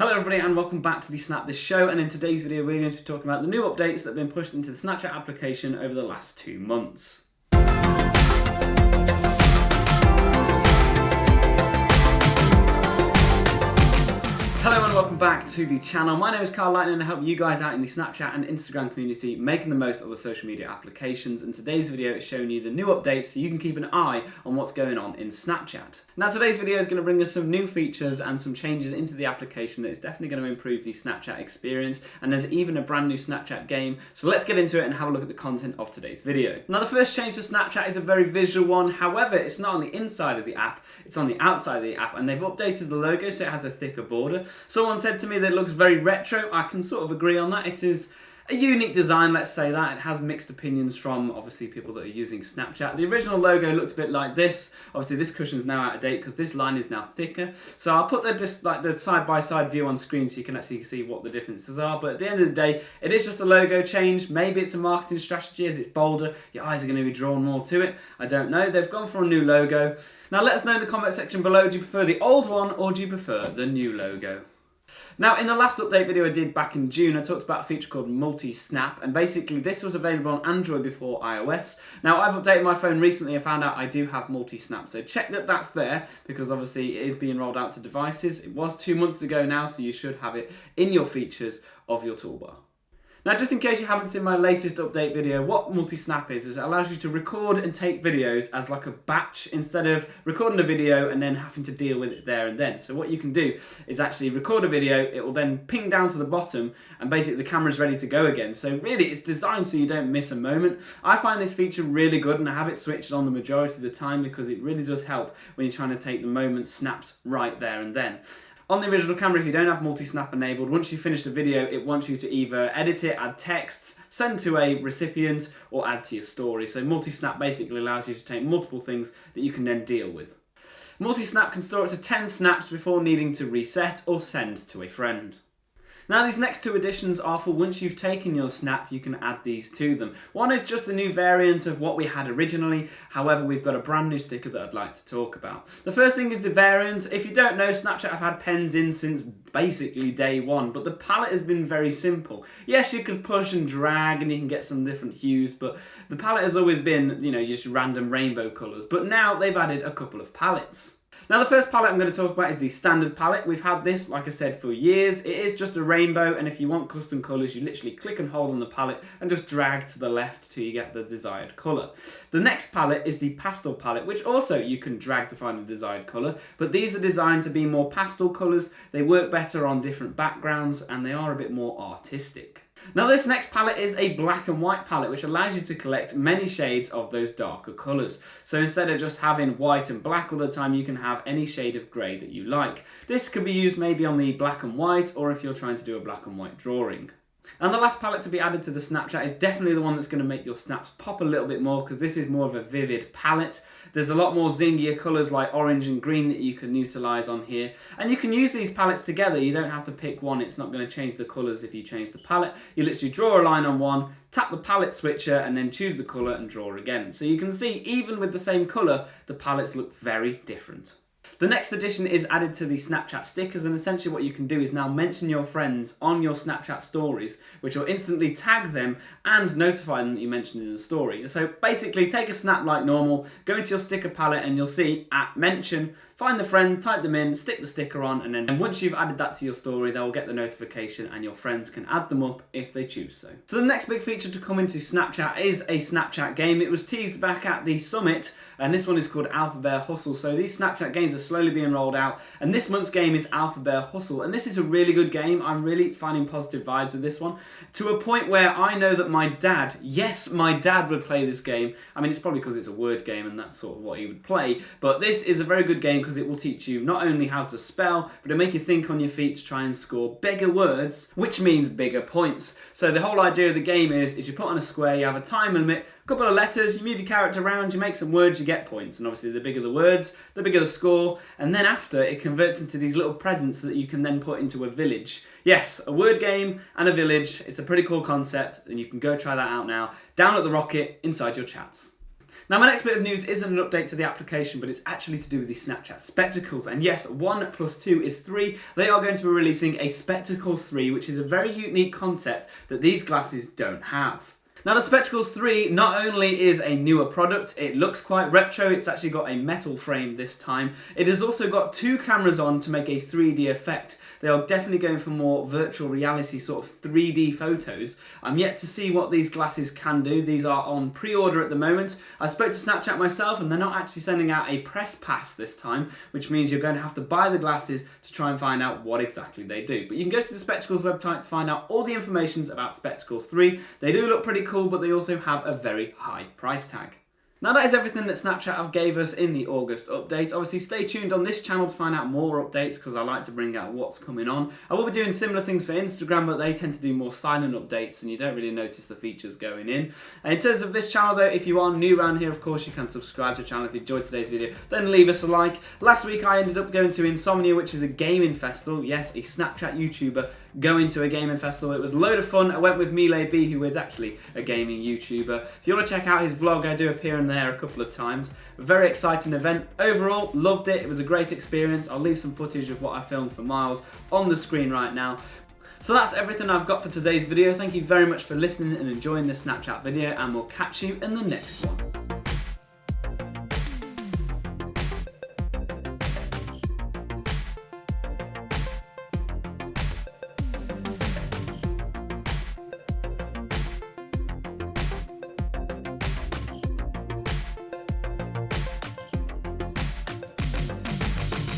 Hello everybody and welcome back to the Snapthis show, and in today's video we're going to be talking about the new updates that have been pushed into the Snapchat application over the last 2 months. Hello and welcome back to the channel. My name is Carl Lightning and I help you guys out in the Snapchat and Instagram community making the most of the social media applications, and today's video is showing you the new updates so you can keep an eye on what's going on in Snapchat. Now today's video is going to bring us some new features and some changes into the application that is definitely going to improve the Snapchat experience, and there's even a brand new Snapchat game, so let's get into it and have a look at the content of today's video. Now the first change to Snapchat is a very visual one. However, it's not on the inside of the app, it's on the outside of the app, and they've updated the logo so it has a thicker border. Someone said to me that it looks very retro. I can sort of agree on that. It is a unique design, let's say that. It has mixed opinions from obviously people that are using Snapchat. The original logo looked a bit like this. Obviously this cushion is now out of date because this line is now thicker. So I'll put the side-by-side view on screen so you can actually see what the differences are. But at the end of the day, it is just a logo change. Maybe it's a marketing strategy as it's bolder. Your eyes are going to be drawn more to it. I don't know. They've gone for a new logo. Now let us know in the comment section below, do you prefer the old one or do you prefer the new logo? Now, in the last update video I did back in June, I talked about a feature called MultiSnap, and basically this was available on Android before iOS. Now, I've updated my phone recently and found out I do have MultiSnap, so check that that's there, because obviously it is being rolled out to devices. It was 2 months ago now, so you should have it in your features of your toolbar. Now, just in case you haven't seen my latest update video, what MultiSnap is it allows you to record and take videos as like a batch instead of recording a video and then having to deal with it there and then. So what you can do is actually record a video, it will then ping down to the bottom and basically the camera's ready to go again. So really it's designed so you don't miss a moment. I find this feature really good and I have it switched on the majority of the time because it really does help when you're trying to take the moment snaps right there and then. On the original camera, if you don't have MultiSnap enabled, once you finish the video, it wants you to either edit it, add texts, send to a recipient, or add to your story. So MultiSnap basically allows you to take multiple things that you can then deal with. MultiSnap can store up to 10 snaps before needing to reset or send to a friend. Now these next 2 additions are for once you've taken your snap, you can add these to them. One is just a new variant of what we had originally, however we've got a brand new sticker that I'd like to talk about. The first thing is the variant. If you don't know, Snapchat have had pens in since basically day one, but the palette has been very simple. Yes, you could push and drag and you can get some different hues, but the palette has always been, just random rainbow colours. But now they've added a couple of palettes. Now the first palette I'm going to talk about is the standard palette. We've had this, like I said, for years. It is just a rainbow, and if you want custom colours, you literally click and hold on the palette and just drag to the left till you get the desired colour. The next palette is the pastel palette, which also you can drag to find the desired colour, but these are designed to be more pastel colours. They work better on different backgrounds and they are a bit more artistic. Now this next palette is a black and white palette which allows you to collect many shades of those darker colours. So instead of just having white and black all the time, you can have any shade of grey that you like. This could be used maybe on the black and white, or if you're trying to do a black and white drawing. And the last palette to be added to the Snapchat is definitely the one that's going to make your snaps pop a little bit more, because this is more of a vivid palette. There's a lot more zingier colours like orange and green that you can utilise on here. And you can use these palettes together. You don't have to pick one. It's not going to change the colours if you change the palette. You literally draw a line on one, tap the palette switcher and then choose the colour and draw again. So you can see even with the same colour, the palettes look very different. The next addition is added to the Snapchat stickers, and essentially what you can do is now mention your friends on your Snapchat stories, which will instantly tag them and notify them that you mentioned in the story. So basically take a snap like normal, go into your sticker palette and you'll see @mention, find the friend, type them in, stick the sticker on, and then once you've added that to your story, they'll get the notification and your friends can add them up if they choose so. So the next big feature to come into Snapchat is a Snapchat game. It was teased back at the summit, and this one is called Alphabear Hustle. So these Snapchat games are slowly being rolled out, and this month's game is Alphabear Hustle, and this is a really good game. I'm really finding positive vibes with this one, to a point where I know that my dad, yes, my dad would play this game. I mean, it's probably because it's a word game and that's sort of what he would play, but this is a very good game because it will teach you not only how to spell, but it'll make you think on your feet to try and score bigger words, which means bigger points. So the whole idea of the game is you put on a square, you have a time limit, a couple of letters, you move your character around, you make some words, you get points, and obviously the bigger the words, the bigger the score, and then after it converts into these little presents that you can then put into a village. Yes, a word game and a village. It's a pretty cool concept, and you can go try that out now. Down at the Rocket inside your chats. Now my next bit of news isn't an update to the application, but it's actually to do with the Snapchat spectacles. And yes, 1 + 2 is 3. They are going to be releasing a Spectacles 3, which is a very unique concept that these glasses don't have. Now the Spectacles 3 not only is a newer product, it looks quite retro, it's actually got a metal frame this time. It has also got 2 cameras on to make a 3D effect. They are definitely going for more virtual reality sort of 3D photos. I'm yet to see what these glasses can do. These are on pre-order at the moment. I spoke to Snapchat myself and they're not actually sending out a press pass this time, which means you're going to have to buy the glasses to try and find out what exactly they do. But you can go to the Spectacles website to find out all the information about Spectacles 3. They do look pretty cool, but they also have a very high price tag. Now that is everything that Snapchat have gave us in the August update. Obviously stay tuned on this channel to find out more updates because I like to bring out what's coming on. I will be doing similar things for Instagram, but they tend to do more silent updates and you don't really notice the features going in. And in terms of this channel though, if you are new around here, of course you can subscribe to the channel. If you enjoyed today's video, then leave us a like. Last week I ended up going to Insomnia, which is a gaming festival. Yes, a Snapchat YouTuber going to a gaming festival. It was a load of fun. I went with Miley B, who is actually a gaming YouTuber. If you want to check out his vlog, I do appear in there a couple of times. A very exciting event. Overall, loved it. It was a great experience. I'll leave some footage of what I filmed for Miles on the screen right now. So that's everything I've got for today's video. Thank you very much for listening and enjoying this Snapchat video, and we'll catch you in the next one.